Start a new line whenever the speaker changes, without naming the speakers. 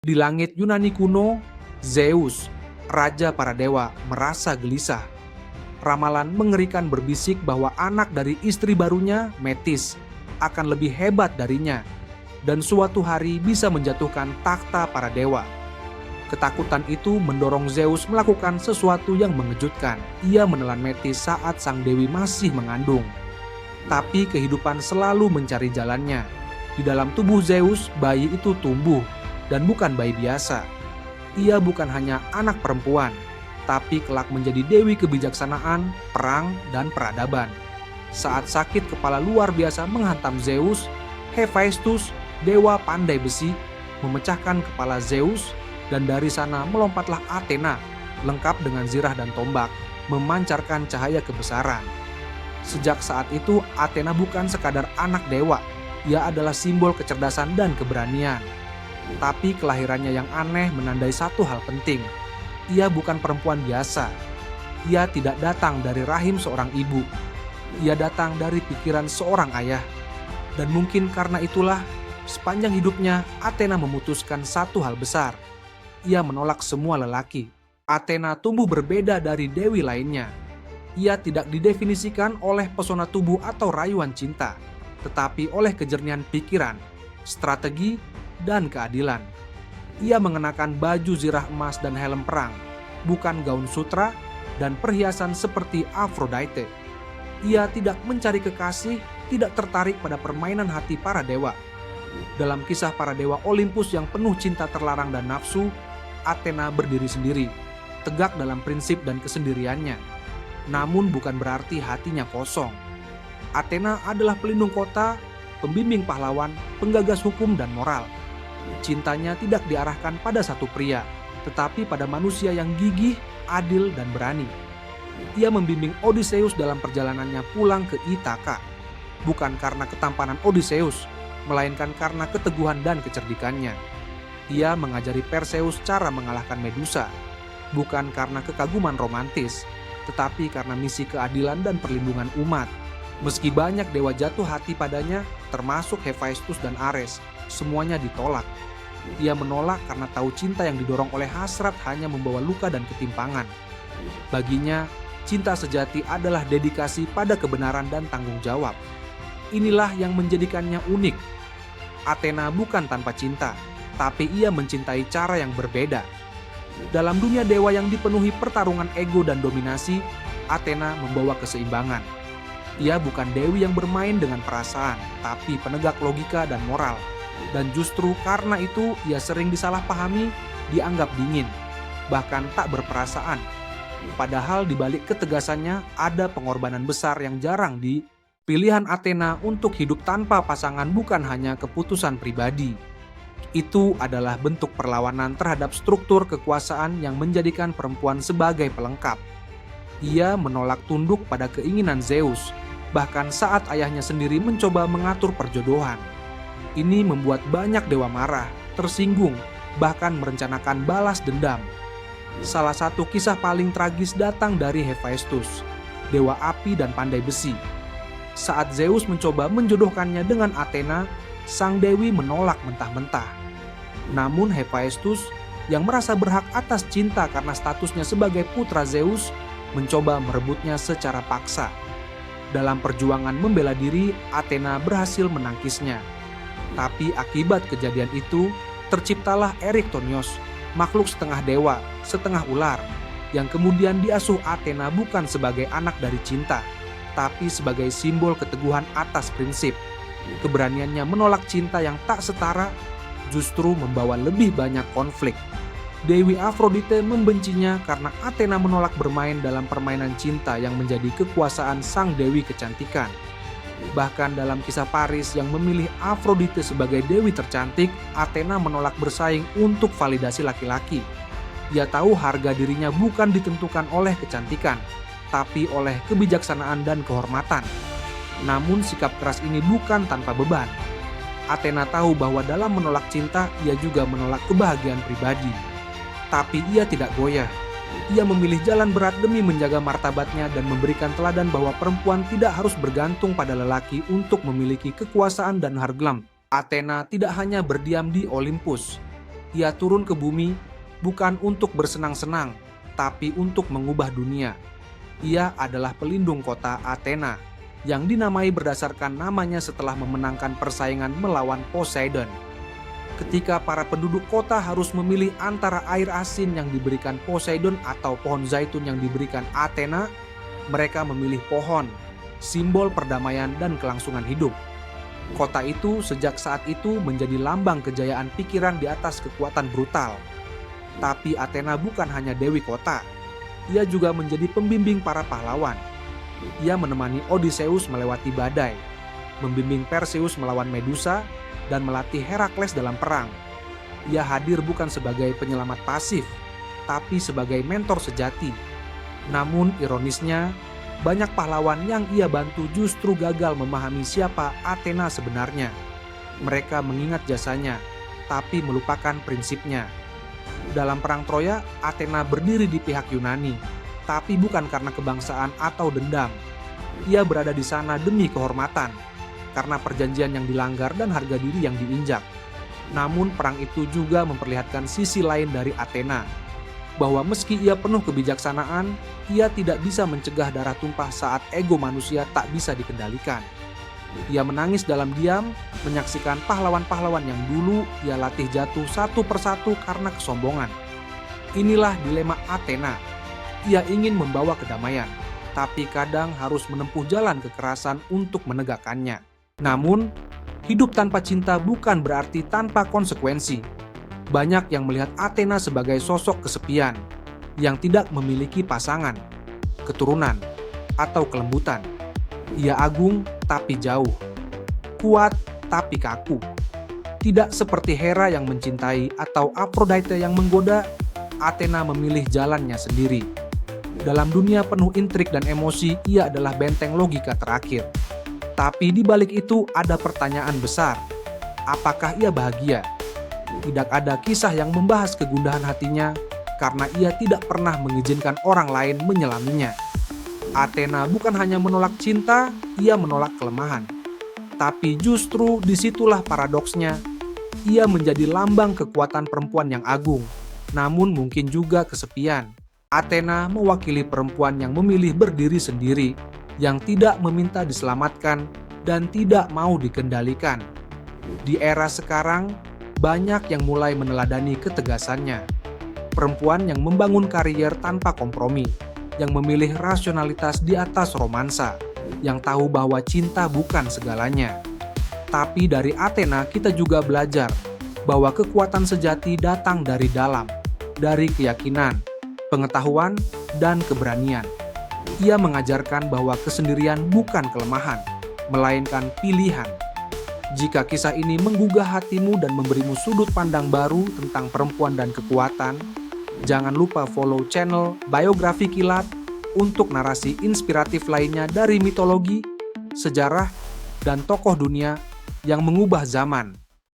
Di langit Yunani kuno, Zeus, raja para dewa, merasa gelisah. Ramalan mengerikan berbisik bahwa anak dari istri barunya, Metis, akan lebih hebat darinya dan suatu hari bisa menjatuhkan takhta para dewa. Ketakutan itu mendorong Zeus melakukan sesuatu yang mengejutkan. Ia menelan Metis saat sang dewi masih mengandung. Tapi kehidupan selalu mencari jalannya. Di dalam tubuh Zeus, bayi itu tumbuh, dan bukan bayi biasa. Ia bukan hanya anak perempuan, tapi kelak menjadi dewi kebijaksanaan, perang, dan peradaban. Saat sakit kepala luar biasa menghantam Zeus, Hephaestus, dewa pandai besi, memecahkan kepala Zeus, dan dari sana melompatlah Athena, lengkap dengan zirah dan tombak, memancarkan cahaya kebesaran. Sejak saat itu, Athena bukan sekadar anak dewa, ia adalah simbol kecerdasan dan keberanian. Tapi kelahirannya yang aneh menandai satu hal penting. Ia bukan perempuan biasa. Ia tidak datang dari rahim seorang ibu. Ia datang dari pikiran seorang ayah. Dan mungkin karena itulah, sepanjang hidupnya Athena memutuskan satu hal besar. Ia menolak semua lelaki. Athena tumbuh berbeda dari dewi lainnya. Ia tidak didefinisikan oleh pesona tubuh atau rayuan cinta, tetapi oleh kejernihan pikiran, strategi, dan keadilan. Ia mengenakan baju zirah emas dan helm perang, bukan gaun sutra dan perhiasan seperti Aphrodite. Ia tidak mencari kekasih, tidak tertarik pada permainan hati para dewa. Dalam kisah para dewa Olympus yang penuh cinta terlarang dan nafsu, Athena berdiri sendiri, tegak dalam prinsip dan kesendiriannya. Namun bukan berarti hatinya kosong. Athena adalah pelindung kota, pembimbing pahlawan, penggagas hukum dan moral. Cintanya tidak diarahkan pada satu pria, tetapi pada manusia yang gigih, adil, dan berani. Ia membimbing Odysseus dalam perjalanannya pulang ke Ithaka, bukan karena ketampanan Odysseus, melainkan karena keteguhan dan kecerdikannya. Ia mengajari Perseus cara mengalahkan Medusa, bukan karena kekaguman romantis, tetapi karena misi keadilan dan perlindungan umat. Meski banyak dewa jatuh hati padanya, termasuk Hephaestus dan Ares, semuanya ditolak. Ia menolak karena tahu cinta yang didorong oleh hasrat hanya membawa luka dan ketimpangan. Baginya, cinta sejati adalah dedikasi pada kebenaran dan tanggung jawab. Inilah yang menjadikannya unik. Athena bukan tanpa cinta, tapi ia mencintai cara yang berbeda. Dalam dunia dewa yang dipenuhi pertarungan ego dan dominasi, Athena membawa keseimbangan. Ia bukan dewi yang bermain dengan perasaan, tapi penegak logika dan moral. Dan justru karena itu ia sering disalahpahami, dianggap dingin, bahkan tak berperasaan. Padahal di balik ketegasannya ada pengorbanan besar yang jarang di pilihan Athena untuk hidup tanpa pasangan bukan hanya keputusan pribadi. Itu adalah bentuk perlawanan terhadap struktur kekuasaan yang menjadikan perempuan sebagai pelengkap. Ia menolak tunduk pada keinginan Zeus, bahkan saat ayahnya sendiri mencoba mengatur perjodohan. Ini membuat banyak dewa marah, tersinggung, bahkan merencanakan balas dendam. Salah satu kisah paling tragis datang dari Hephaestus, dewa api dan pandai besi. Saat Zeus mencoba menjodohkannya dengan Athena, sang dewi menolak mentah-mentah. Namun Hephaestus, yang merasa berhak atas cinta karena statusnya sebagai putra Zeus, mencoba merebutnya secara paksa. Dalam perjuangan membela diri, Athena berhasil menangkisnya. Tapi akibat kejadian itu, terciptalah Eriktonios, makhluk setengah dewa, setengah ular, yang kemudian diasuh Athena bukan sebagai anak dari cinta, tapi sebagai simbol keteguhan atas prinsip. Keberaniannya menolak cinta yang tak setara justru membawa lebih banyak konflik. Dewi Aphrodite membencinya karena Athena menolak bermain dalam permainan cinta yang menjadi kekuasaan sang dewi kecantikan. Bahkan dalam kisah Paris yang memilih Aphrodite sebagai dewi tercantik, Athena menolak bersaing untuk validasi laki-laki. Ia tahu harga dirinya bukan ditentukan oleh kecantikan, tapi oleh kebijaksanaan dan kehormatan. Namun sikap keras ini bukan tanpa beban. Athena tahu bahwa dalam menolak cinta, ia juga menolak kebahagiaan pribadi. Tapi ia tidak goyah. Ia memilih jalan berat demi menjaga martabatnya dan memberikan teladan bahwa perempuan tidak harus bergantung pada lelaki untuk memiliki kekuasaan dan harglam. Athena tidak hanya berdiam di Olympus. Ia turun ke bumi bukan untuk bersenang-senang, tapi untuk mengubah dunia. Ia adalah pelindung kota Athena, yang dinamai berdasarkan namanya setelah memenangkan persaingan melawan Poseidon. Ketika para penduduk kota harus memilih antara air asin yang diberikan Poseidon atau pohon zaitun yang diberikan Athena, mereka memilih pohon, simbol perdamaian dan kelangsungan hidup. Kota itu sejak saat itu menjadi lambang kejayaan pikiran di atas kekuatan brutal. Tapi Athena bukan hanya dewi kota, ia juga menjadi pembimbing para pahlawan. Ia menemani Odysseus melewati badai, membimbing Perseus melawan Medusa, dan melatih Herakles dalam perang. Ia hadir bukan sebagai penyelamat pasif, tapi sebagai mentor sejati. Namun ironisnya, banyak pahlawan yang ia bantu justru gagal memahami siapa Athena sebenarnya. Mereka mengingat jasanya, tapi melupakan prinsipnya. Dalam perang Troya, Athena berdiri di pihak Yunani, tapi bukan karena kebangsaan atau dendam. Ia berada di sana demi kehormatan, karena perjanjian yang dilanggar dan harga diri yang diinjak. Namun perang itu juga memperlihatkan sisi lain dari Athena, bahwa meski ia penuh kebijaksanaan, ia tidak bisa mencegah darah tumpah saat ego manusia tak bisa dikendalikan. Ia menangis dalam diam, menyaksikan pahlawan-pahlawan yang dulu ia latih jatuh satu persatu karena kesombongan. Inilah dilema Athena. Ia ingin membawa kedamaian, tapi kadang harus menempuh jalan kekerasan untuk menegakkannya. Namun, hidup tanpa cinta bukan berarti tanpa konsekuensi. Banyak yang melihat Athena sebagai sosok kesepian, yang tidak memiliki pasangan, keturunan, atau kelembutan. Ia agung tapi jauh, kuat tapi kaku. Tidak seperti Hera yang mencintai atau Aphrodite yang menggoda, Athena memilih jalannya sendiri. Dalam dunia penuh intrik dan emosi, ia adalah benteng logika terakhir. Tapi di balik itu ada pertanyaan besar. Apakah ia bahagia? Tidak ada kisah yang membahas kegundahan hatinya karena ia tidak pernah mengizinkan orang lain menyelaminya. Athena bukan hanya menolak cinta, ia menolak kelemahan. Tapi justru disitulah paradoksnya. Ia menjadi lambang kekuatan perempuan yang agung, namun mungkin juga kesepian. Athena mewakili perempuan yang memilih berdiri sendiri, yang tidak meminta diselamatkan dan tidak mau dikendalikan. Di era sekarang, banyak yang mulai meneladani ketegasannya. Perempuan yang membangun karier tanpa kompromi, yang memilih rasionalitas di atas romansa, yang tahu bahwa cinta bukan segalanya. Tapi dari Athena kita juga belajar bahwa kekuatan sejati datang dari dalam, dari keyakinan, pengetahuan, dan keberanian. Ia mengajarkan bahwa kesendirian bukan kelemahan, melainkan pilihan. Jika kisah ini menggugah hatimu dan memberimu sudut pandang baru tentang perempuan dan kekuatan, jangan lupa follow channel Biografi Kilat untuk narasi inspiratif lainnya dari mitologi, sejarah, dan tokoh dunia yang mengubah zaman.